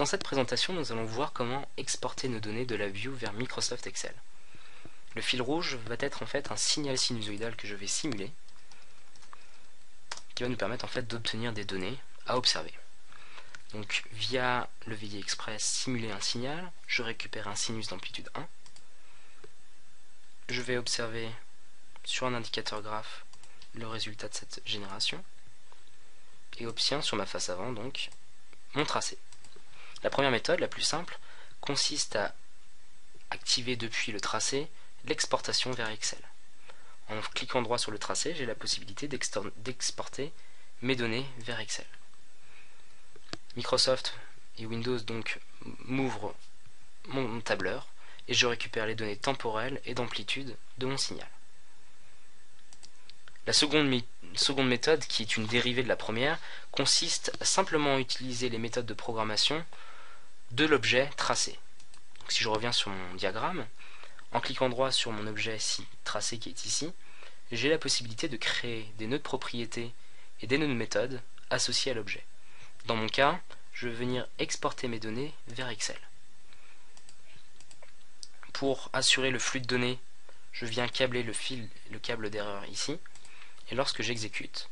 Dans cette présentation, nous allons voir comment exporter nos données de la view vers Microsoft Excel. Le fil rouge va être en fait un signal sinusoïdal que je vais simuler, qui va nous permettre en fait d'obtenir des données à observer. Donc via le VI Express simuler un signal, je récupère un sinus d'amplitude 1. Je vais observer sur un indicateur graphe le résultat de cette génération et obtiens sur ma face avant donc mon tracé. La première méthode, la plus simple, consiste à activer depuis le tracé l'exportation vers Excel. En cliquant droit sur le tracé, j'ai la possibilité d'exporter mes données vers Excel. Microsoft et Windows donc m'ouvrent mon tableur et je récupère les données temporelles et d'amplitude de mon signal. La seconde méthode, qui est une dérivée de la première, consiste à simplement utiliser les méthodes de programmation de l'objet tracé. Donc, si je reviens sur mon diagramme, en cliquant droit sur mon objet tracé qui est ici, j'ai la possibilité de créer des nœuds de propriétés et des nœuds de méthode associés à l'objet. Dans mon cas, je vais venir exporter mes données vers Excel. Pour assurer le flux de données, je viens câbler le câble d'erreur ici, et lorsque j'exécute,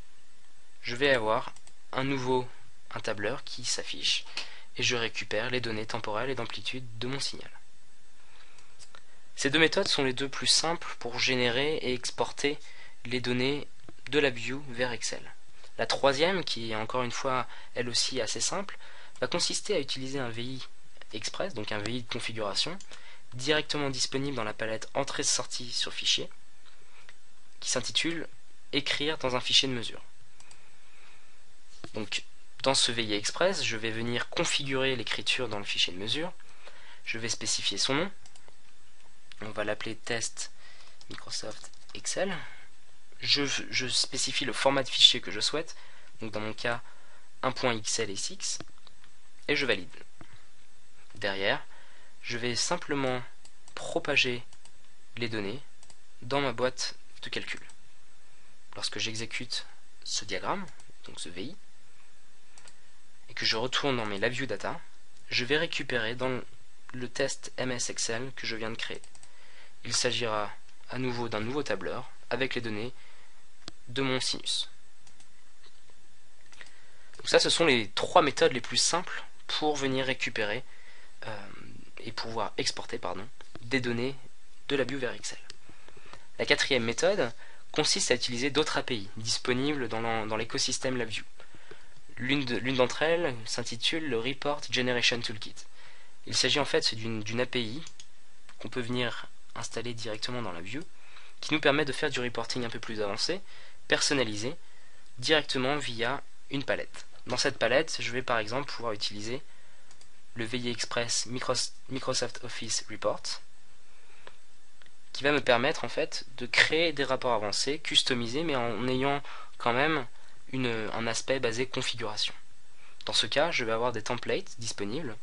je vais avoir un tableur qui s'affiche, et je récupère les données temporelles et d'amplitude de mon signal. Ces deux méthodes sont les deux plus simples pour générer et exporter les données de la view vers Excel. La troisième, qui est encore une fois elle aussi assez simple, va consister à utiliser un VI Express, donc un VI de configuration, directement disponible dans la palette Entrée-Sortie sur Fichier, qui s'intitule Écrire dans un fichier de mesure. Donc, dans ce VI Express, je vais venir configurer l'écriture dans le fichier de mesure. Je vais spécifier son nom. On va l'appeler test Microsoft Excel. Je spécifie le format de fichier que je souhaite. Donc, dans mon cas, .xlsx. Et je valide. Derrière, je vais simplement propager les données dans ma boîte de calcul. Lorsque j'exécute ce diagramme, donc ce VI, et que je retourne dans mes LabVIEW Data, je vais récupérer dans le test MS Excel que je viens de créer. Il s'agira à nouveau d'un nouveau tableur avec les données de mon sinus. Donc ça, ce sont les trois méthodes les plus simples pour venir récupérer et pouvoir exporter des données de LabVIEW vers Excel. La quatrième méthode consiste à utiliser d'autres API disponibles dans l'écosystème LabVIEW. L'une d'entre elles s'intitule le Report Generation Toolkit. Il s'agit en fait d'une API qu'on peut venir installer directement dans LabVIEW, qui nous permet de faire du reporting un peu plus avancé, personnalisé, directement via une palette. Dans cette palette, je vais par exemple pouvoir utiliser le VI Express Microsoft Office Report, qui va me permettre en fait de créer des rapports avancés, customisés, mais en ayant quand même un aspect basé configuration. Dans ce cas, je vais avoir des templates disponibles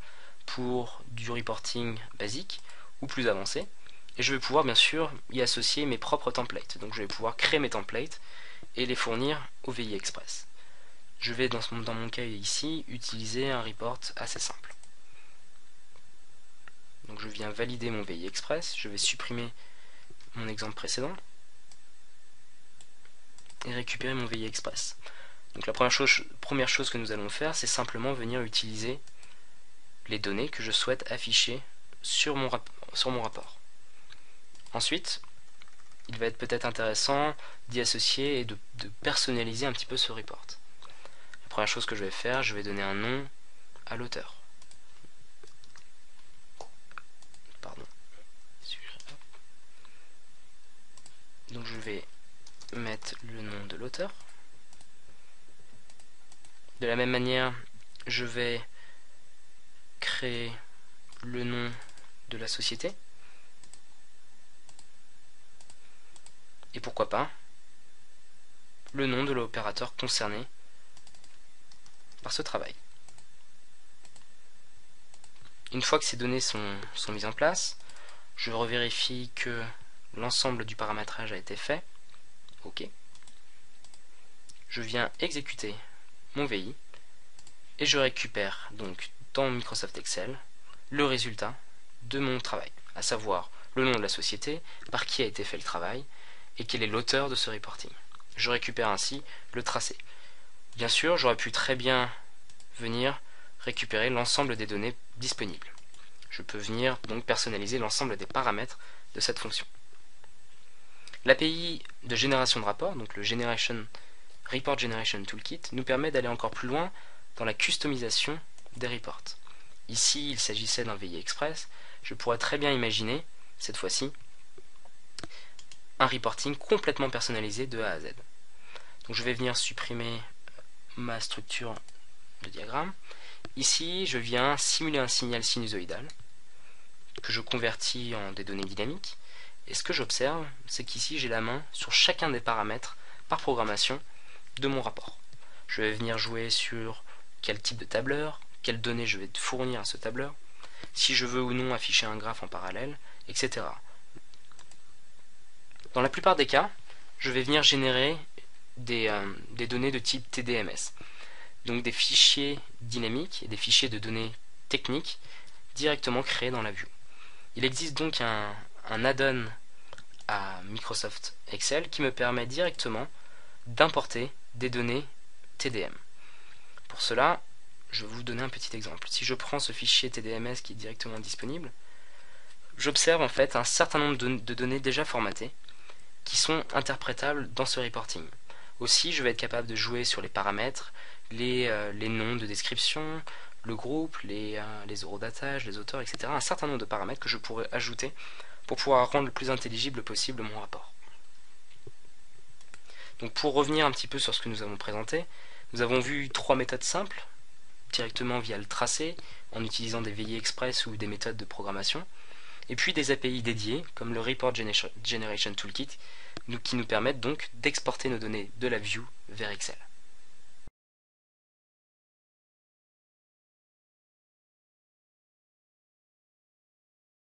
pour du reporting basique ou plus avancé, et je vais pouvoir bien sûr y associer mes propres templates. Donc je vais pouvoir créer mes templates et les fournir au VI Express. Je vais dans mon cas ici utiliser un report assez simple. Donc je viens valider mon VI Express, je vais supprimer mon exemple précédent et récupérer mon VI Express. Donc la première chose que nous allons faire, c'est simplement venir utiliser les données que je souhaite afficher sur mon rapport. Ensuite, il va être peut-être intéressant d'y associer et de personnaliser un petit peu ce report. La première chose que je vais faire, je vais donner un nom à l'auteur. Donc je vais mettre le nom de l'auteur. De la même manière, je vais créer le nom de la société. Et pourquoi pas, le nom de l'opérateur concerné par ce travail. Une fois que ces données sont mises en place, je revérifie que l'ensemble du paramétrage a été fait. OK. Je viens exécuter mon VI et je récupère donc dans Microsoft Excel le résultat de mon travail, à savoir le nom de la société, par qui a été fait le travail et quel est l'auteur de ce reporting. Je récupère ainsi le tracé. Bien sûr, j'aurais pu très bien venir récupérer l'ensemble des données disponibles. Je peux venir donc personnaliser l'ensemble des paramètres de cette fonction. L'API de génération de rapport, donc le Report Generation Toolkit, nous permet d'aller encore plus loin dans la customisation des reports. Ici, il s'agissait d'un VI Express. Je pourrais très bien imaginer, cette fois-ci, un reporting complètement personnalisé de A à Z. Donc je vais venir supprimer ma structure de diagramme. Ici, je viens simuler un signal sinusoïdal que je convertis en des données dynamiques. Et ce que j'observe, c'est qu'ici, j'ai la main sur chacun des paramètres par programmation de mon rapport. Je vais venir jouer sur quel type de tableur, quelles données je vais fournir à ce tableur, si je veux ou non afficher un graphe en parallèle, etc. Dans la plupart des cas, je vais venir générer des données de type TDMS, donc des fichiers dynamiques et des fichiers de données techniques directement créés dans la vue. Il existe donc un add-on à Microsoft Excel qui me permet directement d'importer des données TDM. Pour cela, je vais vous donner un petit exemple. Si je prends ce fichier TDMS qui est directement disponible, j'observe en fait un certain nombre de données déjà formatées qui sont interprétables dans ce reporting. Aussi, je vais être capable de jouer sur les paramètres, les noms de description, le groupe, les eurodatage, les auteurs, etc. Un certain nombre de paramètres que je pourrais ajouter pour pouvoir rendre le plus intelligible possible mon rapport. Donc pour revenir un petit peu sur ce que nous avons présenté, nous avons vu 3 méthodes simples, directement via le tracé, en utilisant des VI Express ou des méthodes de programmation, et puis des API dédiées, comme le Report Generation Toolkit, qui nous permettent donc d'exporter nos données de la view vers Excel.